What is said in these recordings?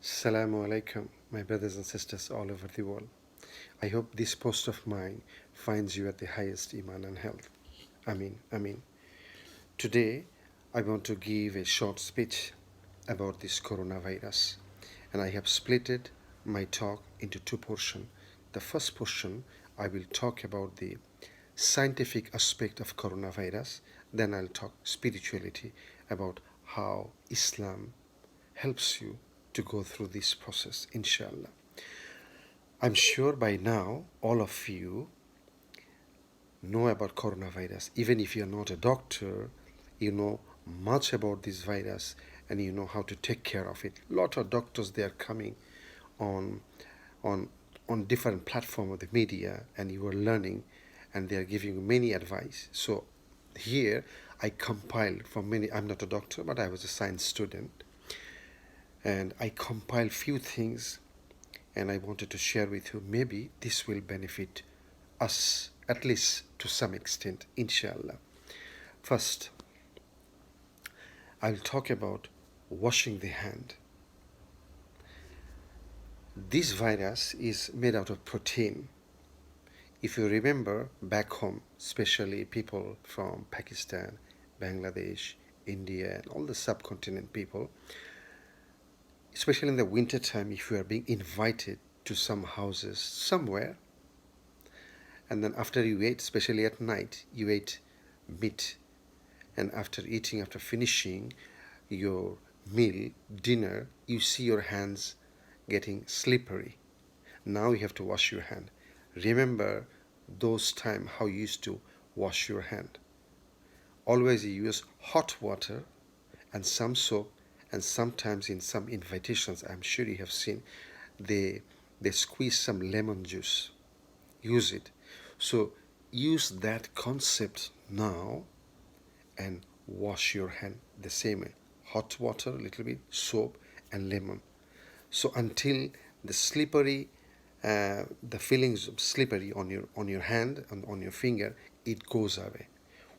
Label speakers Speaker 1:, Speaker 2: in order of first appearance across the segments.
Speaker 1: Assalamu alaikum, my brothers and sisters all over the world. I hope this post of mine finds you at the highest iman and health. Amin, Amin. Today, I want to give a short speech about this coronavirus, and I have splitted my talk into two portions. The first portion, I will talk about the scientific aspect of coronavirus. Then I'll talk spirituality about how Islam helps you to go through this process, inshallah. I'm sure by now all of you know about coronavirus. Even if you're not a doctor, you know much about this virus and you know how to take care of it. Lot of doctors, they are coming on on on different platform of the media, and you are learning, and they are giving you many advice. So here I compiled from many. I'm not a doctor, but I was a science student, and I compiled few things, and I wanted to share with you. Maybe this will benefit us, at least to some extent, inshallah. First, I'll talk about washing the hand. This virus is made out of protein. If you remember back home, especially people from Pakistan, Bangladesh, India, and all the subcontinent people, especially in the winter time, if you are being invited to some houses somewhere, and then after you ate, especially at night, you ate meat, and after eating, after finishing your meal, dinner, you see your hands getting slippery. Now you have to wash your hand. Remember those time how you used to wash your hand. Always you use hot water and some soap, and sometimes in some invitations, I'm sure you have seen, they squeeze some lemon juice. Use it. So use that concept now and wash your hand the same way. Hot water, a little bit, soap, and lemon. So until the slippery, the feelings of slippery on your hand and on your finger, it goes away.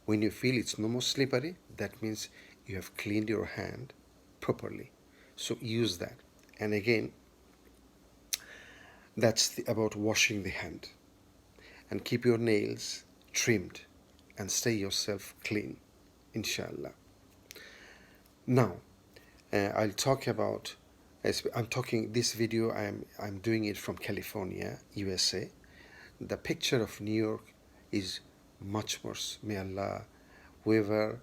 Speaker 1: When you feel it's no more slippery, that means you have cleaned your hand properly. So use that. And again, that's about washing the hand. And keep your nails trimmed and stay yourself clean, inshallah. Now, I'll talk about. I'm talking this video. I'm doing it from California, USA. The picture of New York is much worse. May Allah, whoever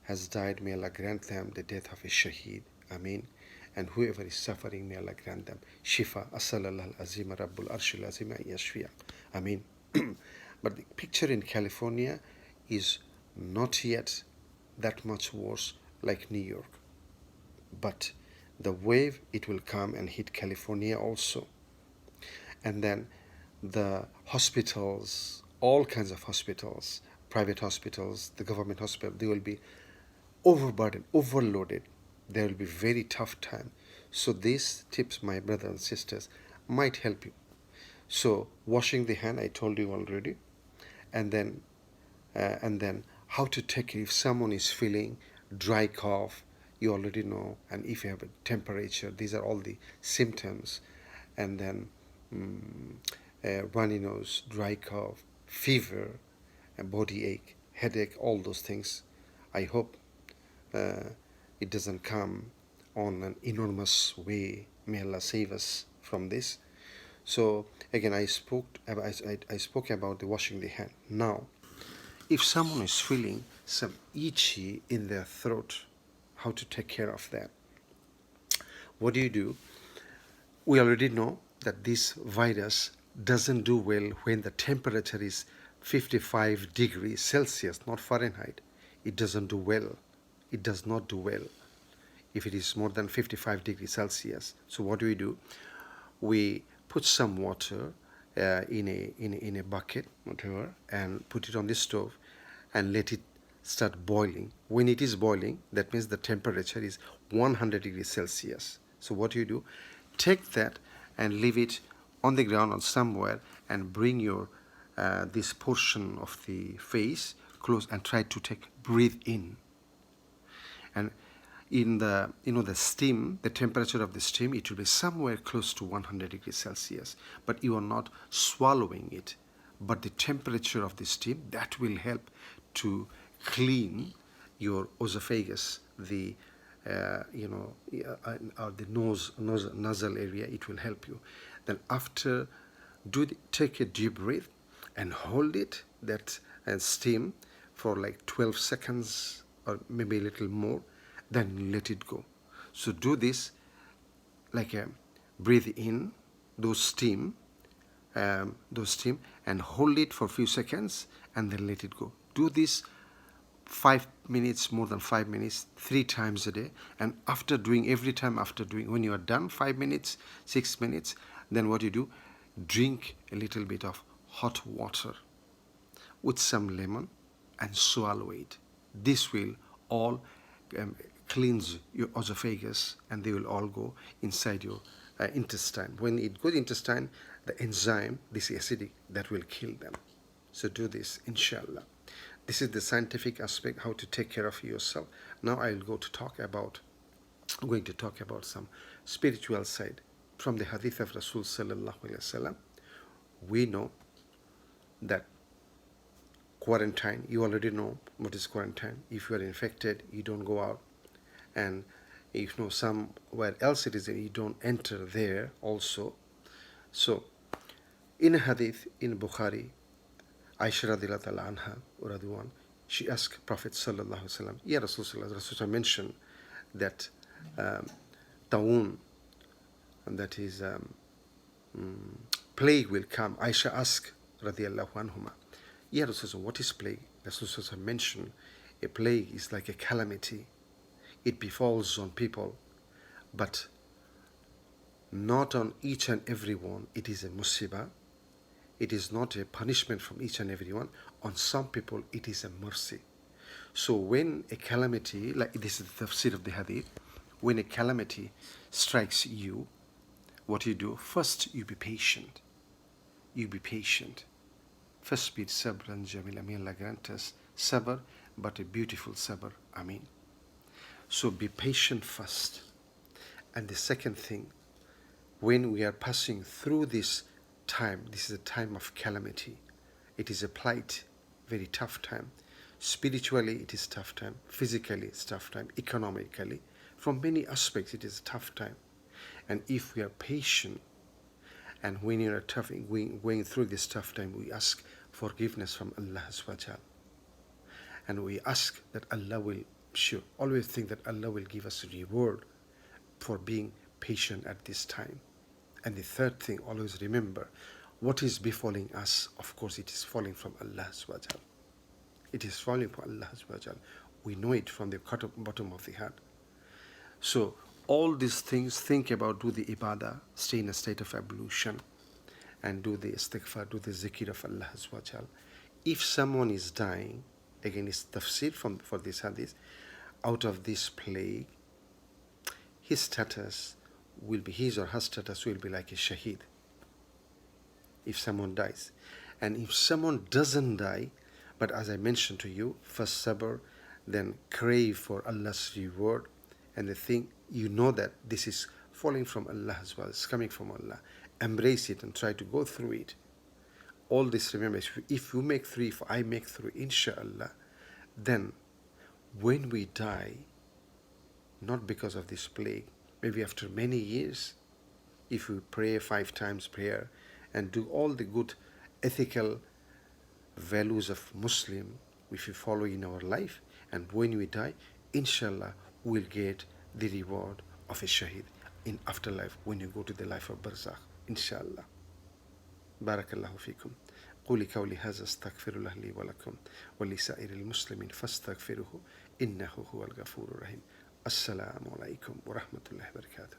Speaker 1: has died, may Allah grant them the death of a shaheed. Ameen. And whoever is suffering, may Allah grant them shifa. Asalallah al-azim, Rabbul Arshil Azim, yashfiya. Ameen. But the picture in California is not yet that much worse like New York. But the wave, it will come and hit California also. And then the hospitals, all kinds of hospitals, private hospitals, the government hospital, they will be overburdened, overloaded. There will be very tough time. So these tips, my brothers and sisters, might help you. So washing the hand, I told you already, and then how to take it if someone is feeling dry cough, you already know, and if you have a temperature, these are all the symptoms. And then runny nose, dry cough, fever, and body ache, headache, all those things. I hope it doesn't come on an enormous way. May Allah save us from this. So again, I spoke about the washing the hand. Now, if someone is feeling some itchy in their throat, how to take care of that? What do? We already know that this virus doesn't do well when the temperature is 55 degrees Celsius, not Fahrenheit. It doesn't do well. It does not do well if it is more than 55 degrees Celsius. So what do? We put some water in a bucket, whatever, and put it on the stove and let it start boiling. When it is boiling, that means the temperature is 100 degrees Celsius. So what do? Take that and leave it on the ground or somewhere, and bring your this portion of the face close and try to breathe in. And in the, the steam, the temperature of the steam, it will be somewhere close to 100 degrees Celsius, but you are not swallowing it. But the temperature of the steam, that will help to clean your esophagus, the or the nasal area. It will help you. Then after, take a deep breath and hold it, that and steam, for like 12 seconds or maybe a little more, then let it go. So do this like a breathe in those steam, and hold it for a few seconds and then let it go. Do this 5 minutes, more than 5 minutes, 3 times a day. And after doing, every time after doing, when you are done 5 minutes, 6 minutes, then what you do, drink a little bit of hot water with some lemon and swallow it. This will all cleanse your esophagus, and they will all go inside your intestine. When it goes intestine, the enzyme, this acidic, that will kill them. So do this, inshallah. This is the scientific aspect, how to take care of yourself. Now I'll go to talk about, I'm going to talk about some spiritual side from the hadith of Rasul sallallahu alaihi wasallam. We know that quarantine, you already know what is quarantine. If you are infected, you don't go out, and if you know somewhere else it is, you don't enter there also. So in a hadith in Bukhari, Aisha radhiyallahu ta'ala anha, radhiwan, she asked Prophet sallallahu alaihi wasallam, Ya Rasulullah, Rasulullah mentioned that ta'un, that is plague will come. Aisha asked radhiyallahu anhuma, Ya Rasulullah, what is plague? Rasulullah mentioned a plague is like a calamity. It befalls on people, but not on each and every one. It is a musibah. It is not a punishment from each and every one. On some people, it is a mercy. So when a calamity, like this is the tafsir of the hadith, when a calamity strikes you, what you do? First, you be patient. You be patient. First be sabran jamila. May Allah grant us sabr, but a beautiful sabr. Ameen. So be patient first. And the second thing, when we are passing through this time, this is a time of calamity. It is a plight, very tough time. Spiritually, it is tough time. Physically, it's tough time. Economically, from many aspects, it is a tough time. And if we are patient, and when you are tough, going through this tough time, we ask forgiveness from Allah subhanahu wa ta'ala. And we ask that Allah will, sure, always think that Allah will give us a reward for being patient at this time. And the third thing, always remember, what is befalling us, of course, it is falling from Allah subhanahu wa ta'ala. It is falling from Allah subhanahu wa ta'ala. We know it from the bottom of the heart. So all these things, think about, do the ibadah, stay in a state of ablution, and do the istighfar, do the zikr of Allah subhanahu wa ta'ala. If someone is dying, again it's tafsir for this hadith, out of this plague, his status will be, his or her status will be like a shaheed if someone dies. And if someone doesn't die, but as I mentioned to you, first sabr, then crave for Allah's reward, and the thing, you know that this is falling from Allah as well, it's coming from Allah, embrace it and try to go through it. All this, remember, if you make three, if I make three, inshallah, then when we die, not because of this plague, maybe after many years, if we pray 5 times prayer and do all the good ethical values of Muslim, if we follow in our life, and when we die, inshallah, we'll get the reward of a shaheed in afterlife when you go to the life of barzakh, inshallah. Barakallahu fikum. قولي قولي هذا استغفر الله لي ولكم ولسائر المسلمين فاستغفروه إنه هو الغفور الرحيم. السلام عليكم ورحمة الله وبركاته.